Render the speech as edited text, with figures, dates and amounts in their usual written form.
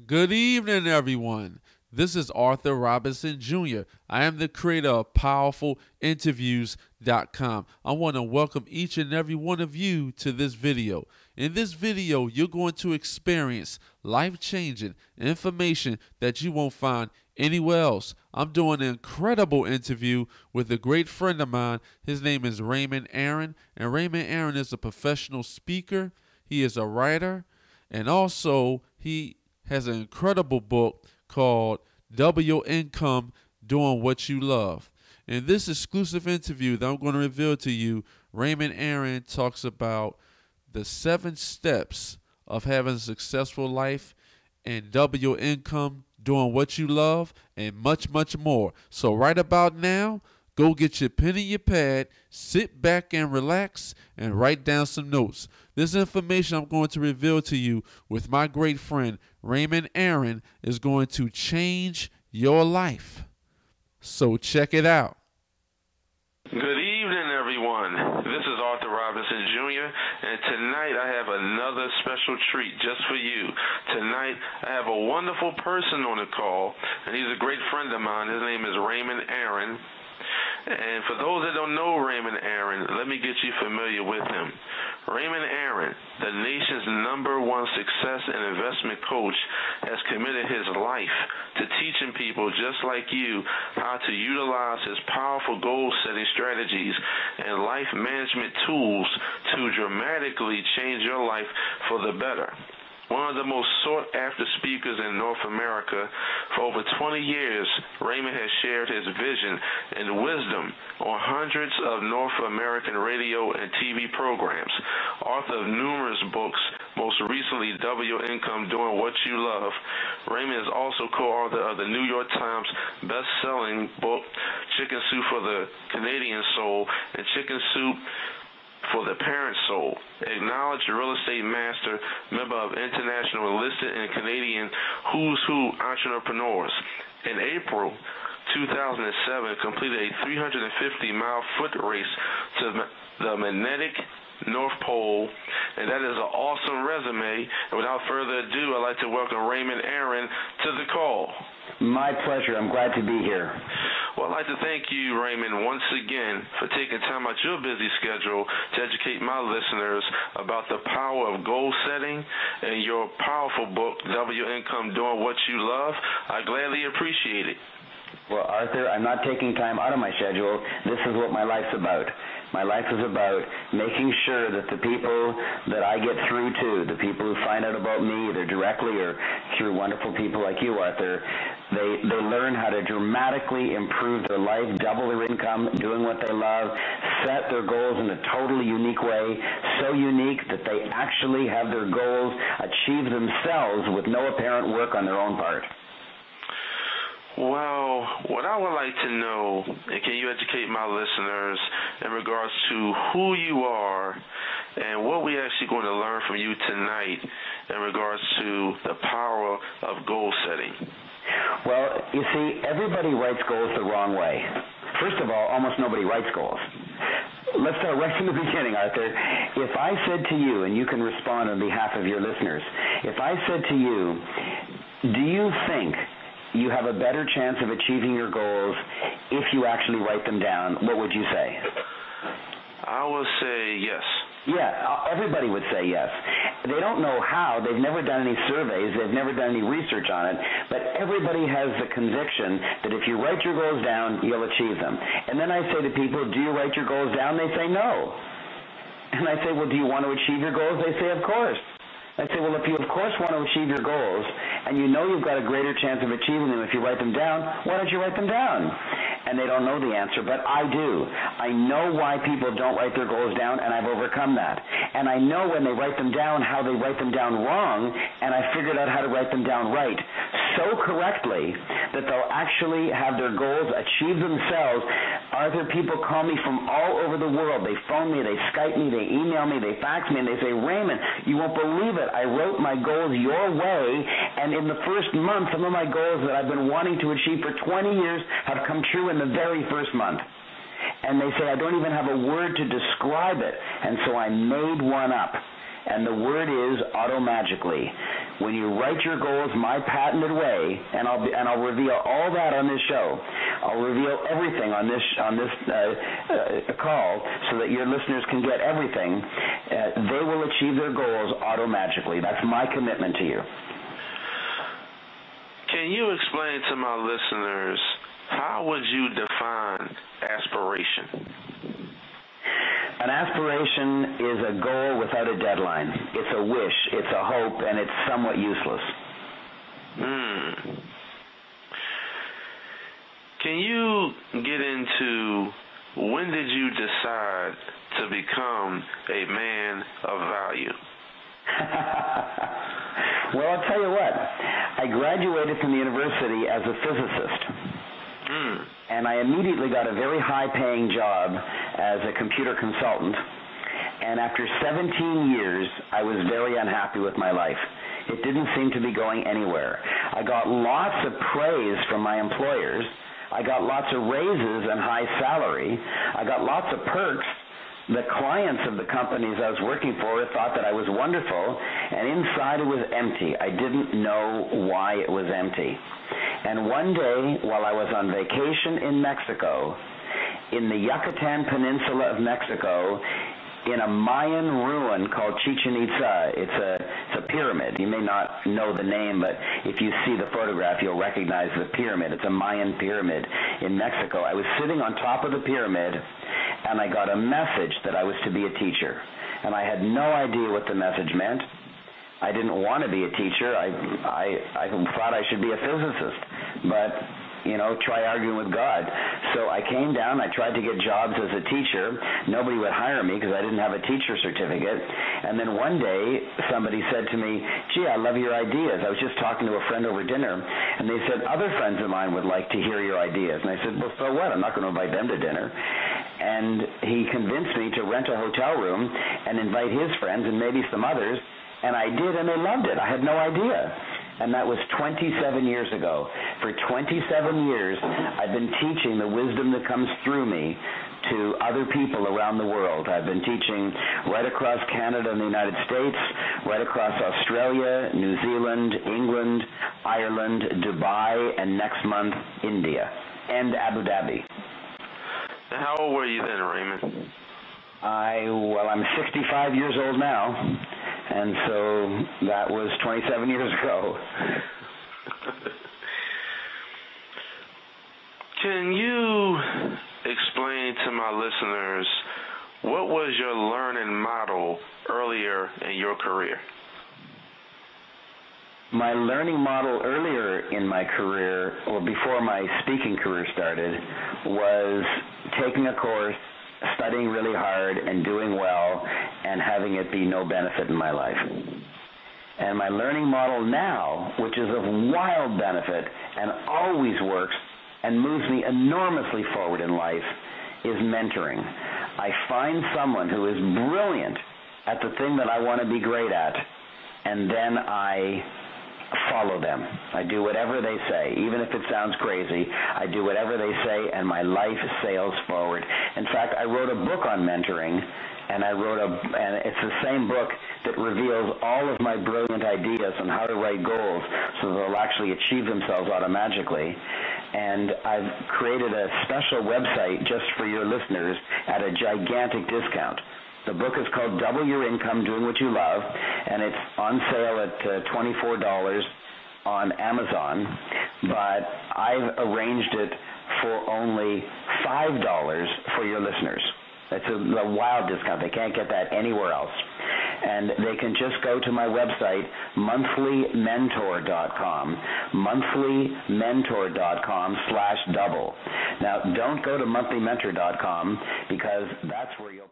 Good evening, everyone. This is Arthur Robinson Jr. I am the creator of PowerfulInterviews.com. I want to welcome each and every one of you to this video. In this video, you're going to experience life-changing information that you won't find anywhere else. I'm doing an incredible interview with a great friend of mine. His name is Raymond Aaron, and Raymond Aaron is a professional speaker. He is a writer, and also he has an incredible book called Double Your Income Doing What You Love. In this exclusive interview that I'm going to reveal to you, Raymond Aaron talks about the 7 steps of having a successful life and double your income doing what you love and much, much more. So right about now, go get your pen and your pad, sit back and relax, and write down some notes. This information I'm going to reveal to you with my great friend Raymond Aaron is going to change your life. So check it out. Good evening, everyone. This is Arthur Robinson Jr., and tonight I have another special treat just for you. Tonight I have a wonderful person on the call, and he's a great friend of mine. His name is Raymond Aaron. And for those that don't know Raymond Aaron, let me get you familiar with him. Raymond Aaron, the nation's #1 success and investment coach, has committed his life to teaching people just like you how to utilize his powerful goal-setting strategies and life management tools to dramatically change your life for the better. One of the most sought-after speakers in North America, for over 20 years, Raymond has shared his vision and wisdom on hundreds of North American radio and TV programs. Author of numerous books, most recently Double Your Income Doing What You Love, Raymond is also co-author of the New York Times best-selling book, Chicken Soup for the Canadian Soul and Chicken Soup for the Parent Soul. Acknowledged real estate master, member of international enlisted and Canadian Who's Who entrepreneurs. In April 2007, completed a 350-mile foot race to the magnetic North Pole, and that is an awesome resume. And without further ado, I'd like to welcome Raymond Aaron to the call. My pleasure. I'm glad to be here. Well, I'd like to thank you, Raymond, once again for taking time out your busy schedule to educate my listeners about the power of goal setting and your powerful book, Double Your Income Doing What You Love. I gladly appreciate it. Well, Arthur, I'm not taking time out of my schedule. This is what my life's about. My life is about making sure that the people that I get through to, the people who find out about me either directly or through wonderful people like you, Arthur, they learn how to dramatically improve their life, double their income, doing what they love, set their goals in a totally unique way, so unique that they actually have their goals achieved themselves with no apparent work on their own part. Well, what I would like to know, and can you educate my listeners in regards to who you are and what we're actually going to learn from you tonight in regards to the power of goal setting? Well, you see, everybody writes goals the wrong way. First of all, almost nobody writes goals. Let's start right from the beginning, Arthur. If I said to you, and you can respond on behalf of your listeners, if I said to you, do you think you have a better chance of achieving your goals if you actually write them down, what would you say? I would say yes. Yeah, everybody would say yes. They don't know how. They've never done any surveys. They've never done any research on it. But everybody has the conviction that if you write your goals down, you'll achieve them. And then I say to people, do you write your goals down? They say no. And I say, well, do you want to achieve your goals? They say, of course. I say, well, if you, of course, want to achieve your goals, and you know you've got a greater chance of achieving them if you write them down, why don't you write them down? And they don't know the answer, but I do. I know why people don't write their goals down, and I've overcome that. And I know when they write them down how they write them down wrong, and I figured out how to write them down right so correctly that they'll actually have their goals achieve themselves. Arthur, people call me from all over the world. They phone me, they Skype me, they email me, they fax me, and they say, Raymond, you won't believe it. I wrote my goals your way, and in the first month, some of my goals that I've been wanting to achieve for 20 years have come true in the very first month. And they say, I don't even have a word to describe it. And so I made one up. And the word is automagically. When you write your goals my patented way, and I'll reveal all that on this show. I'll reveal everything on this call so that your listeners can get everything. They will achieve their goals auto-magically. That's my commitment to you. Can you explain to my listeners, how would you define aspiration? An aspiration is a goal without a deadline. It's a wish, it's a hope, and it's somewhat useless. Can you get into, when did you decide to become a man of value? Well, I'll tell you what. I graduated from the university as a physicist. And I immediately got a very high-paying job as a computer consultant. And after 17 years, I was very unhappy with my life. It didn't seem to be going anywhere. I got lots of praise from my employers. I got lots of raises and high salary. I got lots of perks. The clients of the companies I was working for thought that I was wonderful, and inside it was empty. I didn't know why it was empty. And one day, while I was on vacation in Mexico, in the Yucatan Peninsula of Mexico, in a Mayan ruin called Chichen Itza. It's a pyramid. You may not know the name, but if you see the photograph, you'll recognize the pyramid. It's a Mayan pyramid in Mexico. I was sitting on top of the pyramid, and I got a message that I was to be a teacher. And I had no idea what the message meant. I didn't want to be a teacher. I thought I should be a physicist, but try arguing with God. So I came down, I tried to get jobs as a teacher. Nobody would hire me because I didn't have a teacher certificate. And then one day, somebody said to me, gee, I love your ideas. I was just talking to a friend over dinner, and they said, other friends of mine would like to hear your ideas. And I said, well, so what? I'm not going to invite them to dinner. And he convinced me to rent a hotel room and invite his friends and maybe some others. And I did, and they loved it. I had no idea. And that was 27 years ago. For 27 years, I've been teaching the wisdom that comes through me to other people around the world. I've been teaching right across Canada and the United States, right across Australia, New Zealand, England, Ireland, Dubai, and next month, India, and Abu Dhabi. And how old were you then, Raymond? I'm 65 years old now, and so that was 27 years ago. Can you explain to my listeners, what was your learning model earlier in your career? My learning model earlier in my career, or before my speaking career started, was taking a course, studying really hard and doing well, and having it be no benefit in my life. And my learning model now, which is of wild benefit and always works and moves me enormously forward in life, is mentoring. I find someone who is brilliant at the thing that I want to be great at, and then I follow them. I do whatever they say, even if it sounds crazy. I do whatever they say, and my life sails forward. In fact, I wrote a book on mentoring, and it's the same book that reveals all of my brilliant ideas on how to write goals so they'll actually achieve themselves automagically. And I've created a special website just for your listeners at a gigantic discount. The book is called Double Your Income Doing What You Love, and it's on sale at $24 on Amazon, but I've arranged it for only $5 for your listeners. It's a wild discount. They can't get that anywhere else. And they can just go to my website, monthlymentor.com, monthlymentor.com/double. Now, don't go to monthlymentor.com because that's where you'll...